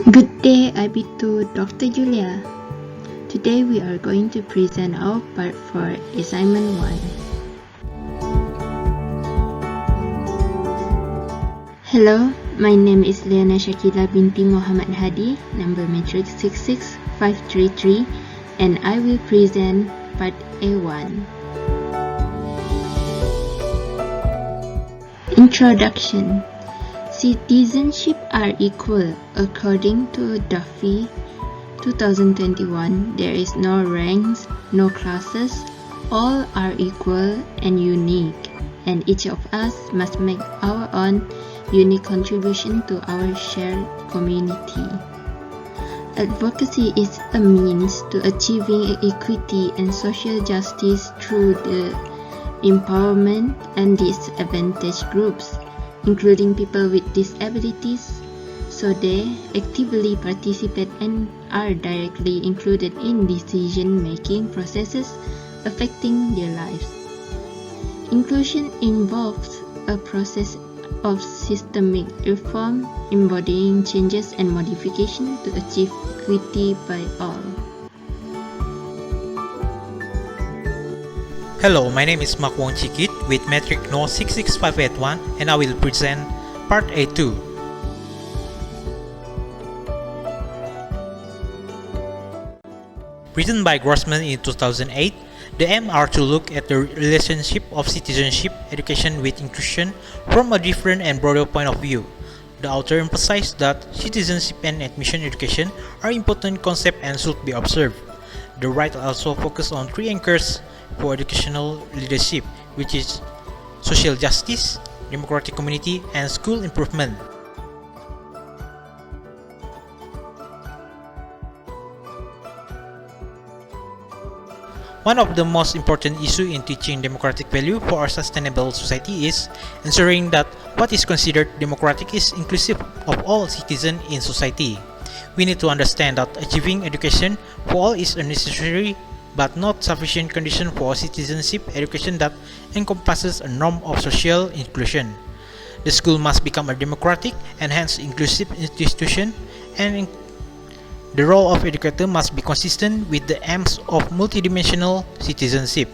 Good day, Abito Dr. Julia. Today we are going to present our part for assignment 1. Hello, my name is Liana Shakila binti Muhammad Hadi, number matrix 66533, and I will present part A1. Introduction. Citizenship are equal. According to Duffy 2021, there is no ranks, no classes, all are equal and unique, and each of us must make our own unique contribution to our shared community. Advocacy is a means to achieving equity and social justice through the empowerment and disadvantaged groups, including people with disabilities, so they actively participate and are directly included in decision-making processes affecting their lives. Inclusion involves a process of systemic reform, embodying changes and modification to achieve equity by all. Hello, my name is Makwong Chikit with metric no 66581 and I will present part A2. Written by Grossman in 2008, the aim are to look at the relationship of citizenship education with inclusion from a different and broader point of view. The author emphasized that citizenship and admission education are important concepts and should be observed. The writer also focused on three anchors for educational leadership, which is social justice, democratic community, and school improvement. One of the most important issues in teaching democratic value for a sustainable society is ensuring that what is considered democratic is inclusive of all citizens in society. We need to understand that achieving education for all is a necessary but not sufficient condition for citizenship education that encompasses a norm of social inclusion. The school must become a democratic and hence inclusive institution, and the role of educator must be consistent with the aims of multidimensional citizenship.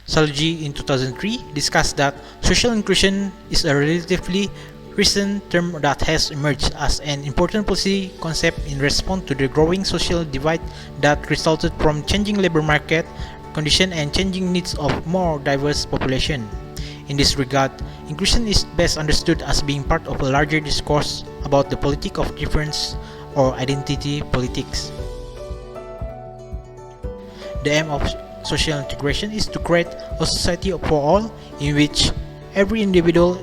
Salji in 2003 discussed that social inclusion is a relatively recent term that has emerged as an important policy concept in response to the growing social divide that resulted from changing labor market conditions and changing needs of more diverse population. In this regard, inclusion is best understood as being part of a larger discourse about the politics of difference or identity politics. The aim of social integration is to create a society for all in which every individual,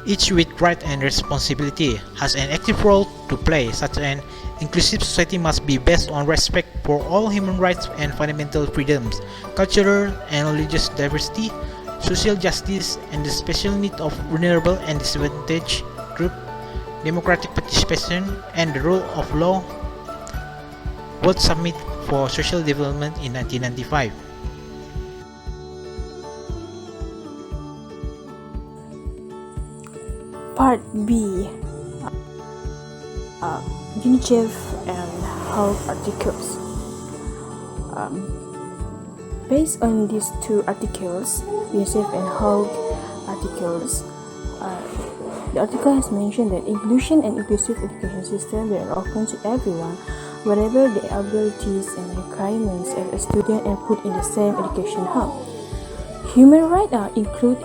each with right and responsibility, has an active role to play. Such an inclusive society must be based on respect for all human rights and fundamental freedoms, cultural and religious diversity, social justice, and the special needs of vulnerable and disadvantaged groups, democratic participation, and the rule of law. World Summit for Social Development in 1995. Part B, UNICEF and health articles. Based on these two articles, UNICEF and health articles, the article has mentioned that inclusion and inclusive education systems are open to everyone, whatever their abilities and requirements as a student, and put in the same education hub. Human rights include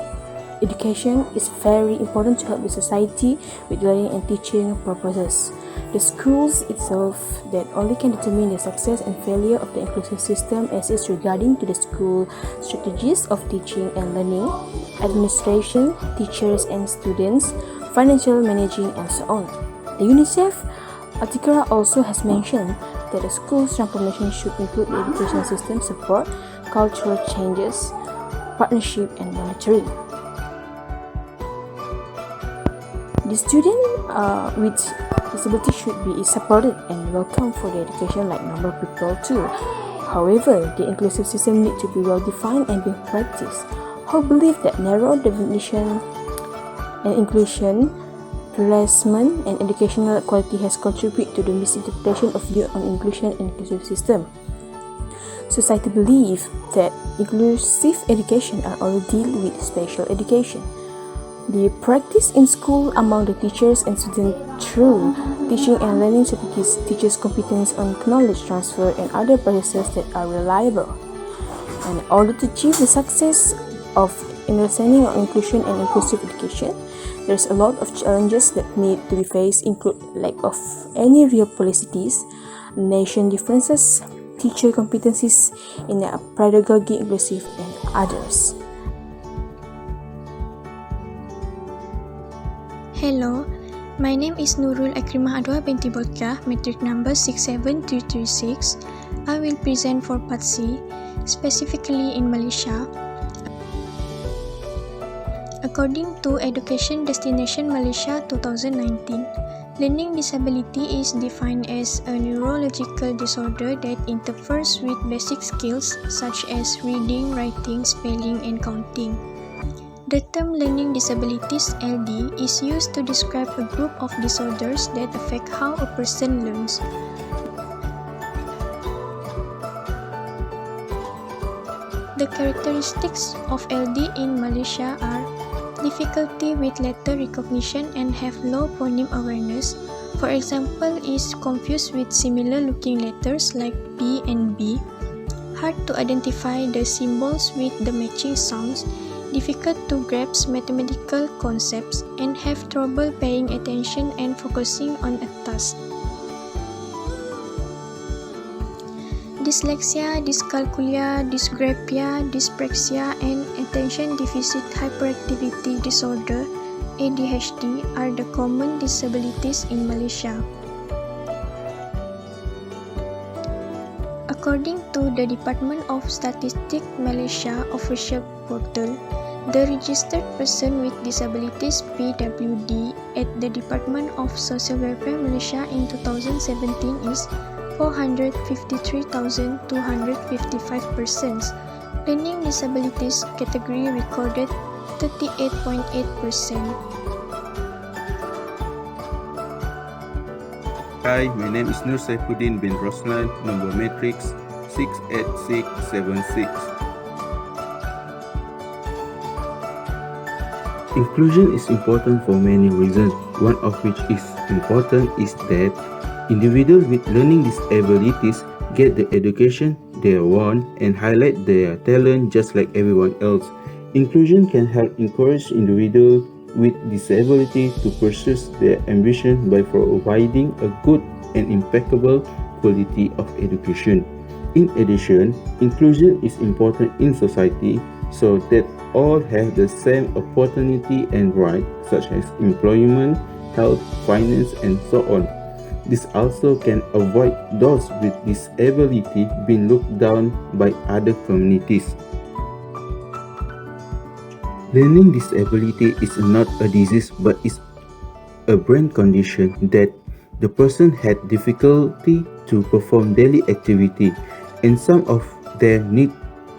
education is very important to help the society with learning and teaching purposes. The schools itself that only can determine the success and failure of the inclusive system as is regarding to the school strategies of teaching and learning, administration, teachers and students, financial managing, and so on. The UNICEF article also has mentioned that the school's transformation should include the education system support, cultural changes, partnership, and monitoring. The student with disability should be supported and welcome for the education like normal people too. However, the inclusive system needs to be well defined and being practiced. How believe that narrow definition and inclusion, harassment, and educational equality has contributed to the misinterpretation of view on inclusion and inclusive system. Society believes that inclusive education are all deal with special education. The practice in school among the teachers and students through teaching and learning strategies teaches competence on knowledge transfer and other processes that are reliable. And in order to achieve the success of understanding of inclusion and inclusive education, there's a lot of challenges that need to be faced, include lack of any real policies, nation differences, teacher competencies in pedagogy, inclusive, and others. Hello, my name is Nurul Akrimah Adwa binti Bolka, metric number 67236. I will present for Part C, specifically in Malaysia. According to Education Destination Malaysia 2019, learning disability is defined as a neurological disorder that interferes with basic skills such as reading, writing, spelling, and counting. The term learning disabilities (LD) is used to describe a group of disorders that affect how a person learns. The characteristics of LD in Malaysia are difficulty with letter recognition and have low phoneme awareness. For example, is confused with similar looking letters like P and B, hard to identify the symbols with the matching sounds, difficult to grasp mathematical concepts, and have trouble paying attention and focusing on a task. Dyslexia, dyscalculia, dysgraphia, dyspraxia, and attention deficit hyperactivity disorder (ADHD) are the common disabilities in Malaysia. According to the Department of Statistics Malaysia official portal, the registered person with disabilities (PWD) at the Department of Social Welfare Malaysia in 2017 is 453,255 persons. Learning disabilities category recorded 38.8%. Hi, my name is Nur Saifuddin bin Roslan, number matrix 68676. Inclusion is important for many reasons. One of which is important is that individuals with learning disabilities get the education they want and highlight their talent just like everyone else. Inclusion can help encourage individuals with disability to pursue their ambition by providing a good and impeccable quality of education. In addition, inclusion is important in society so that all have the same opportunity and rights such as employment, health, finance, and so on. This also can avoid those with disability being looked down by other communities. Learning disability is not a disease but is a brain condition that the person had difficulty to perform daily activity, and some of them need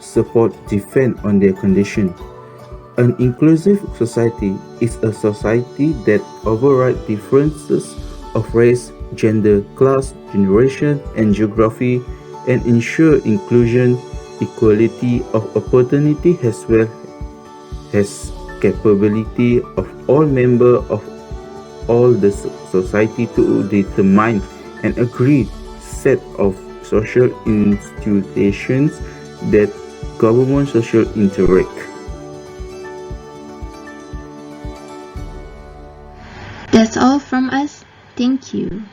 support depend on their condition. An inclusive society is a society that overrides differences of race, gender, class, generation, and geography, and ensure inclusion, equality of opportunity as well as capability of all members of all the society to determine an agreed set of social institutions that government social interact. That's all from us. Thank you.